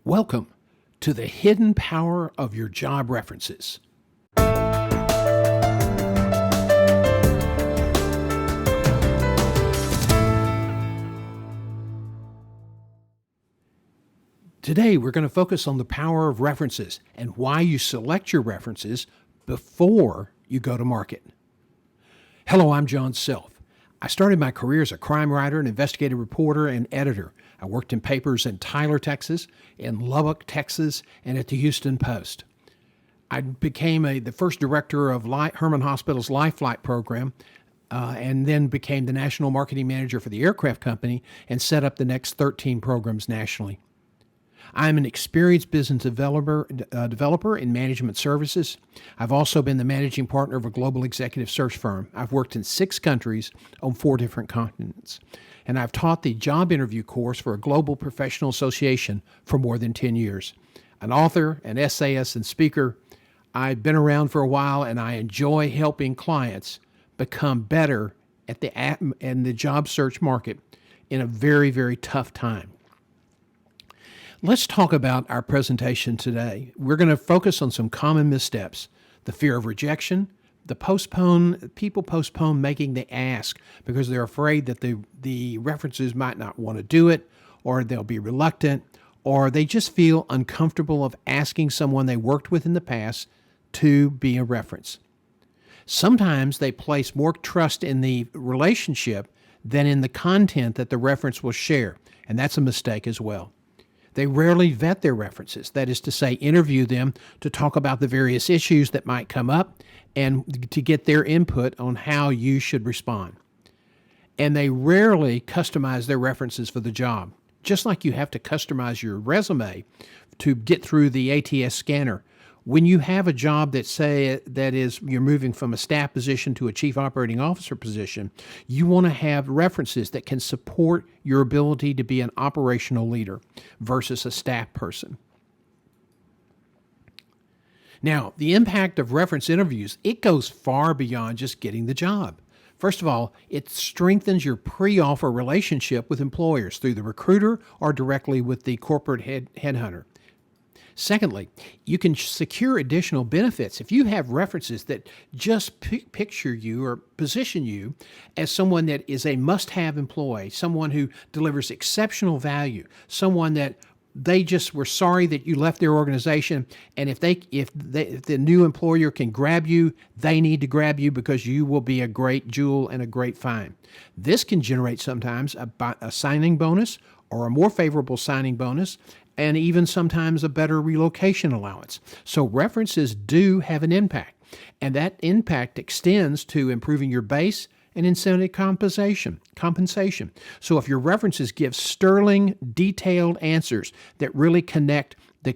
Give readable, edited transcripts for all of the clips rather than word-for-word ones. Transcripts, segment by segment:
Welcome to the hidden power of your job references. Today, we're going to focus on the power of references and why you select your references before you go to market. Hello, I'm John Self. I started my career as a crime writer, an investigative reporter, and editor. I worked in papers in Tyler, Texas, in Lubbock, Texas, and at the Houston Post. I became the first director of Herman Hospital's Life Flight program, and then became the national marketing manager for the aircraft company and set up the next 13 programs nationally. I'm an experienced business developer in management services. I've also been the managing partner of a global executive search firm. I've worked in 6 countries on 4 different continents. And I've taught the job interview course for a global professional association for more than 10 years. An author, an essayist, and speaker, I've been around for a while, and I enjoy helping clients become better at the job search market in a very, very tough time. Let's talk about our presentation today. We're going to focus on some common missteps: the fear of rejection, people postpone making the ask because they're afraid that the references might not want to do it, or they'll be reluctant, or they just feel uncomfortable of asking someone they worked with in the past to be a reference. Sometimes they place more trust in the relationship than in the content that the reference will share, and that's a mistake as well. They rarely vet their references, that is to say, interview them to talk about the various issues that might come up and to get their input on how you should respond. And they rarely customize their references for the job. Just like you have to customize your resume to get through the ATS scanner. When you have a job you're moving from a staff position to a chief operating officer position, you want to have references that can support your ability to be an operational leader versus a staff person. Now, the impact of reference interviews, it goes far beyond just getting the job. First of all, it strengthens your pre-offer relationship with employers through the recruiter or directly with the corporate headhunter. Secondly, you can secure additional benefits if you have references that just picture you or position you as someone that is a must-have employee, someone who delivers exceptional value, someone that they just were sorry that you left their organization, and if the new employer can grab you, they need to grab you because you will be a great jewel and a great find. This can generate sometimes a signing bonus or a more favorable signing bonus, and even sometimes a better relocation allowance. So references do have an impact, and that impact extends to improving your base and incentive compensation. So if your references give sterling, detailed answers that really connect the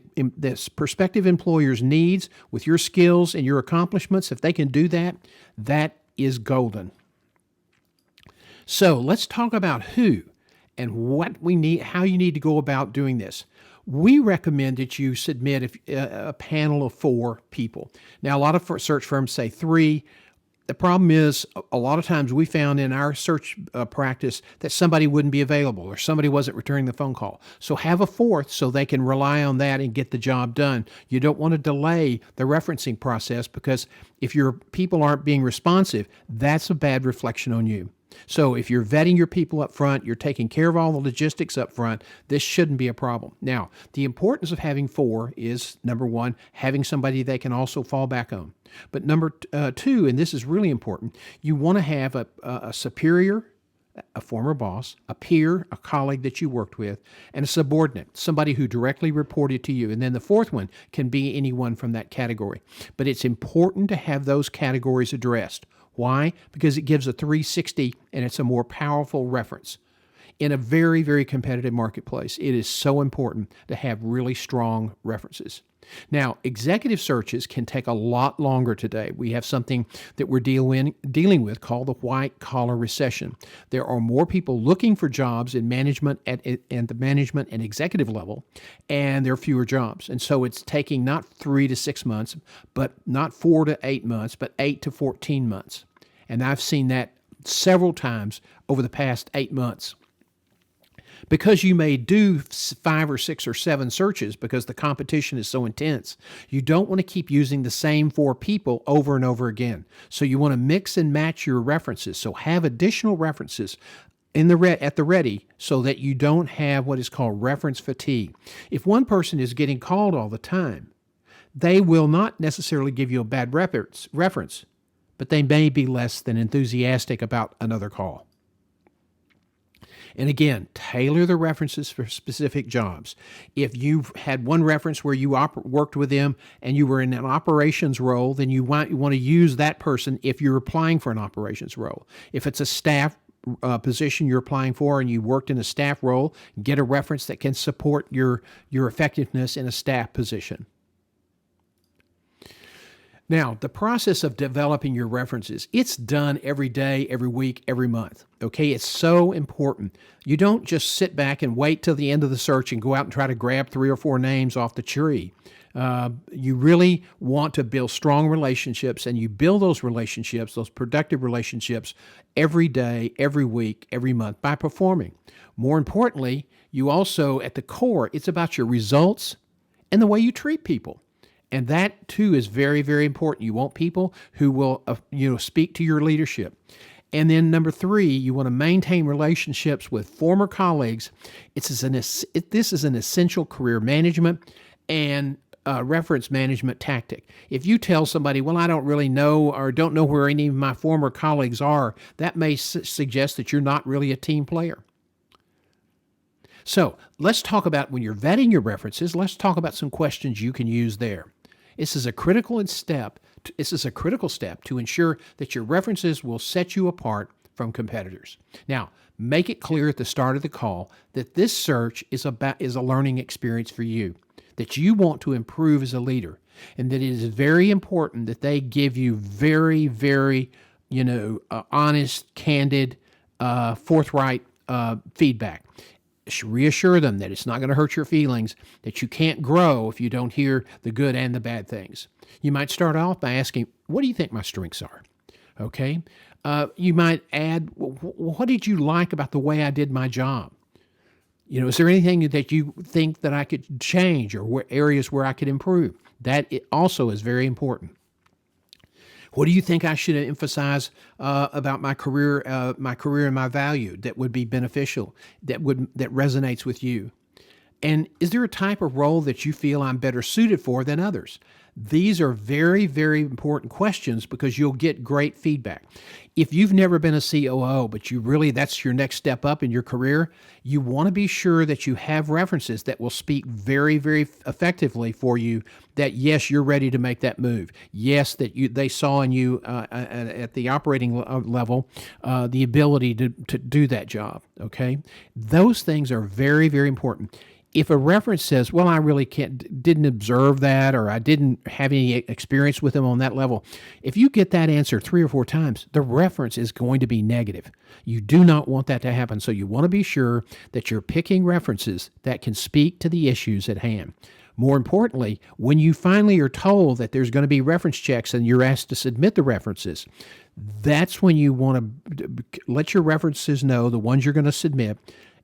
prospective employer's needs with your skills and your accomplishments, if they can do that, that is golden. So let's talk about who and what we need, how you need to go about doing this. We recommend that you submit a panel of 4 people. Now, a lot of search firms say 3. The problem is, a lot of times we found in our search practice that somebody wouldn't be available or somebody wasn't returning the phone call. So have a 4th so they can rely on that and get the job done. You don't want to delay the referencing process because if your people aren't being responsive, that's a bad reflection on you. So if you're vetting your people up front, you're taking care of all the logistics up front, this shouldn't be a problem. Now, the importance of having 4 is, number 1, having somebody they can also fall back on. But number 2, and this is really important, you want to have a superior, a former boss, a peer, a colleague that you worked with, and a subordinate, somebody who directly reported to you. And then the 4th one can be anyone from that category. But it's important to have those categories addressed. Why? Because it gives a 360 and it's a more powerful reference. In a very, very competitive marketplace, it is so important to have really strong references. Now, executive searches can take a lot longer today. We have something that we're dealing with called the white-collar recession. There are more people looking for jobs in management at the management and executive level, and there are fewer jobs. And so it's taking not 3 to 6 months, but not 4 to 8 months, but 8 to 14 months. And I've seen that several times over the past 8 months. Because you may do 5 or 6 or 7 searches because the competition is so intense, you don't want to keep using the same 4 people over and over again. So you want to mix and match your references. So have additional references at the ready so that you don't have what is called reference fatigue. If one person is getting called all the time, they will not necessarily give you a bad reference, but they may be less than enthusiastic about another call. And again, tailor the references for specific jobs. If you've had one reference where you worked with them and you were in an operations role, then you want to use that person if you're applying for an operations role. If it's a staff position you're applying for and you worked in a staff role, get a reference that can support your effectiveness in a staff position. Now, the process of developing your references, it's done every day, every week, every month. Okay, it's so important. You don't just sit back and wait till the end of the search and go out and try to grab 3 or 4 names off the tree. You really want to build strong relationships, and you build those relationships, those productive relationships, every day, every week, every month by performing. More importantly, you also, at the core, it's about your results and the way you treat people. And that, too, is very, very important. You want people who will, speak to your leadership. And then number 3, you want to maintain relationships with former colleagues. This is an essential career management and reference management tactic. If you tell somebody, well, I don't really know or don't know where any of my former colleagues are, that may suggest that you're not really a team player. So let's talk about, when you're vetting your references, let's talk about some questions you can use there. This is a critical step to ensure that your references will set you apart from competitors. Now, make it clear at the start of the call that this search is a learning experience for you, that you want to improve as a leader, and that it is very important that they give you very, very, honest, candid, forthright feedback. Reassure them that it's not going to hurt your feelings, that you can't grow if you don't hear the good and the bad things. You might start off by asking, what do you think my strengths are? Okay. You might add, what did you like about the way I did my job? Is there anything that you think that I could change or areas where I could improve? That also is very important. What do you think I should emphasize about my career and my value that would be beneficial, that resonates with you? And is there a type of role that you feel I'm better suited for than others? These are very, very important questions because you'll get great feedback. If you've never been a COO, but that's your next step up in your career, you want to be sure that you have references that will speak very, very effectively for you that, yes, you're ready to make that move. Yes, that they saw in you at the operating level the ability to do that job, okay? Those things are very, very important. If a reference says, well, I really didn't observe that, or I didn't have any experience with them on that level, if you get that answer 3 or 4 times, the reference is going to be negative. You do not want that to happen. So you want to be sure that you're picking references that can speak to the issues at hand. More importantly, when you finally are told that there's going to be reference checks and you're asked to submit the references, that's when you want to let your references know, the ones you're going to submit,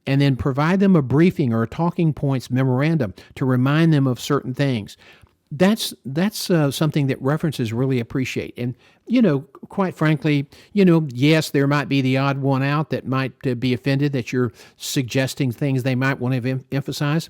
and then provide them a briefing or a talking points memorandum to remind them of certain things. That's something that references really appreciate. And, quite frankly, yes, there might be the odd one out that might be offended that you're suggesting things they might want to emphasize.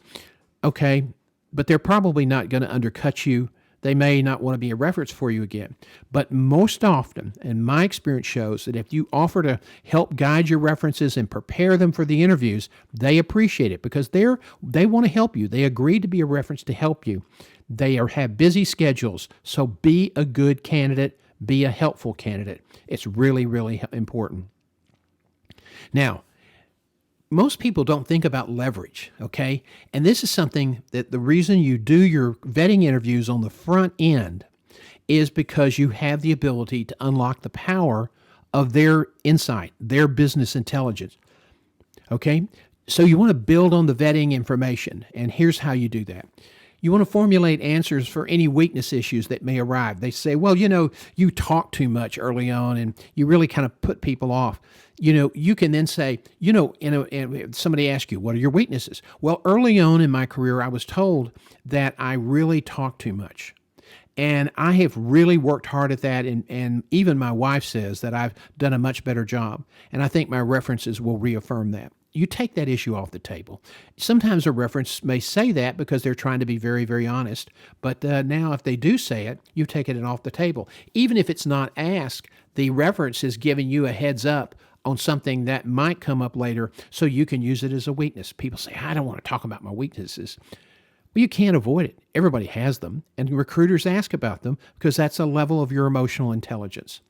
Okay, but they're probably not going to undercut you. They may not want to be a reference for you again. But most often, and my experience shows, that if you offer to help guide your references and prepare them for the interviews, they appreciate it because they want to help you. They agree to be a reference to help you. They have busy schedules, so be a good candidate, be a helpful candidate. It's really, really important. Now, most people don't think about leverage, okay? And this is something that the reason you do your vetting interviews on the front end is because you have the ability to unlock the power of their insight, their business intelligence, okay? So you want to build on the vetting information, and here's how you do that. You want to formulate answers for any weakness issues that may arrive. They say, well, you talk too much early on and you really kind of put people off. You can then say, and somebody asks you, what are your weaknesses? Well, early on in my career, I was told that I really talk too much. And I have really worked hard at that. And even my wife says that I've done a much better job. And I think my references will reaffirm that. You take that issue off the table. Sometimes a reference may say that because they're trying to be very, very honest. But now if they do say it, you've taken it off the table. Even if it's not asked, the reference is giving you a heads up on something that might come up later so you can use it as a weakness. People say, I don't want to talk about my weaknesses. Well, you can't avoid it. Everybody has them, and recruiters ask about them because that's a level of your emotional intelligence.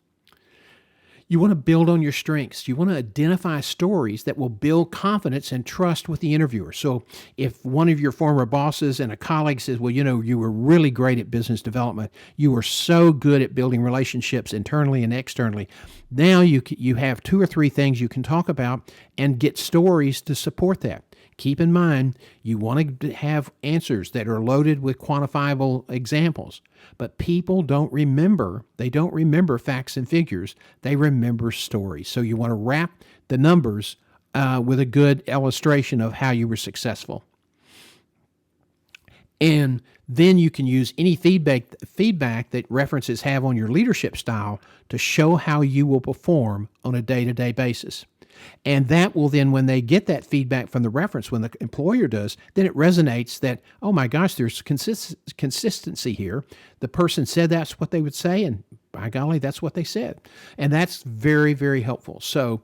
You want to build on your strengths. You want to identify stories that will build confidence and trust with the interviewer. So if one of your former bosses and a colleague says, well, you were really great at business development. You were so good at building relationships internally and externally. Now you have 2 or 3 things you can talk about and get stories to support that. Keep in mind, you want to have answers that are loaded with quantifiable examples. But people don't remember. They don't remember facts and figures. They remember stories. So you want to wrap the numbers with a good illustration of how you were successful. And then you can use any feedback that references have on your leadership style to show how you will perform on a day-to-day basis. And that will then, when they get that feedback from the reference, when the employer does, then it resonates that, oh my gosh, there's consistency here. The person said that's what they would say, and by golly, that's what they said. And that's very, very helpful. So,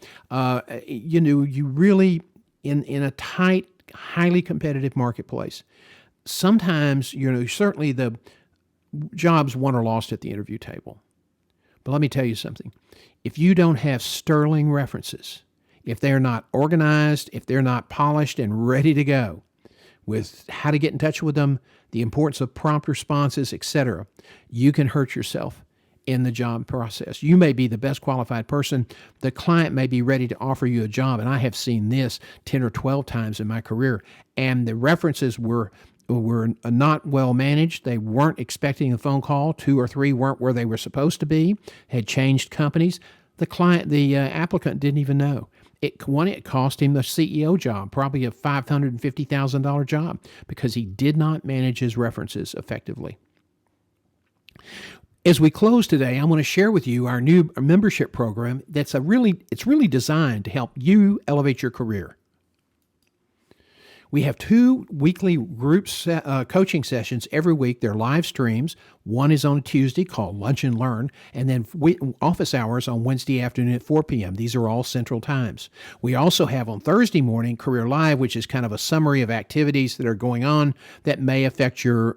you really, in a tight, highly competitive marketplace, sometimes, certainly the jobs won or lost at the interview table. But let me tell you something. If you don't have sterling references, if they're not organized, if they're not polished and ready to go with how to get in touch with them, the importance of prompt responses, etc., you can hurt yourself in the job process. You may be the best qualified person. The client may be ready to offer you a job, and I have seen this 10 or 12 times in my career, and the references were not well managed. They weren't expecting a phone call. 2 or 3 weren't where they were supposed to be, had changed companies. The applicant didn't even know. It cost him the CEO job, probably a $550,000 job, because he did not manage his references effectively. As we close today, I want to share with you our new membership program it's really designed to help you elevate your career. We have 2 weekly group coaching sessions every week. They're live streams. One is on Tuesday called Lunch and Learn, and then office hours on Wednesday afternoon at 4 p.m. These are all central times. We also have on Thursday morning Career Live, which is kind of a summary of activities that are going on that may affect your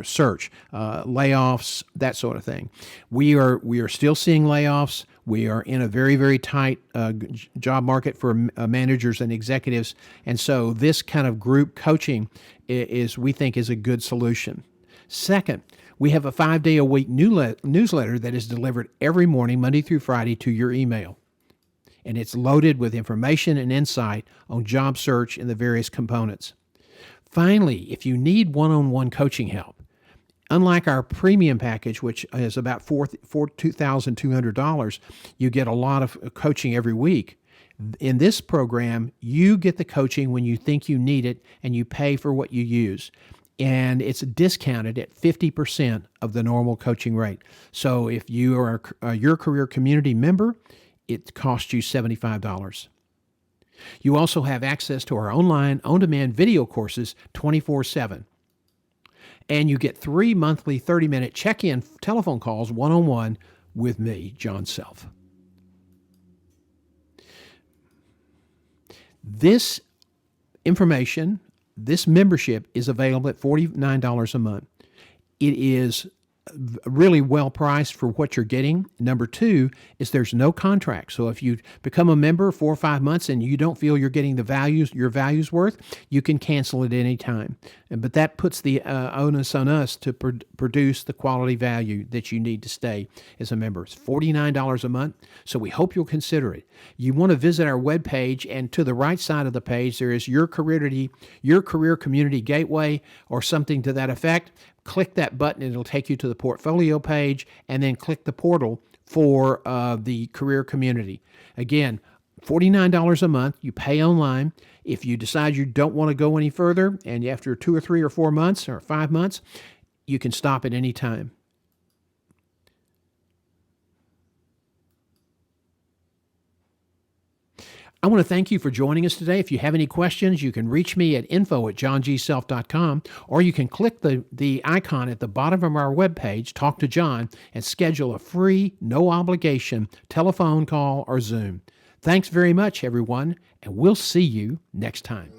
search, layoffs, that sort of thing. We are still seeing layoffs. We are in a very, very tight job market for managers and executives. And so this kind of group coaching we think is a good solution. Second, we have a 5-day-a-week newsletter that is delivered every morning, Monday through Friday, to your email. And it's loaded with information and insight on job search and the various components. Finally, if you need one-on-one coaching help, unlike our premium package, which is about $2,200, you get a lot of coaching every week. In this program, you get the coaching when you think you need it, and you pay for what you use. And it's discounted at 50% of the normal coaching rate. So if you are a Your Career Community member, it costs you $75. You also have access to our online, on-demand video courses 24/7. And you get 3 monthly 30-minute check-in telephone calls one-on-one with me, John Self. This information, this membership is available at $49 a month. It is really well priced for what you're getting. Number two is there's no contract. So if you become a member 4 or 5 months and you don't feel you're getting your value's worth, you can cancel at any time. But that puts the onus on us to produce the quality value that you need to stay as a member. It's $49 a month, so we hope you'll consider it. You want to visit our webpage, and to the right side of the page, there is your career community gateway or something to that effect. Click that button, it'll take you to the portfolio page, and then click the portal for the career community. Again, $49 a month, you pay online. If you decide you don't want to go any further, and after 2 or 3 or 4 months or 5 months, you can stop at any time. I want to thank you for joining us today. If you have any questions, you can reach me at info@johngself.com, or you can click the icon at the bottom of our webpage, Talk to John, and schedule a free, no obligation telephone call or Zoom. Thanks very much, everyone, and we'll see you next time.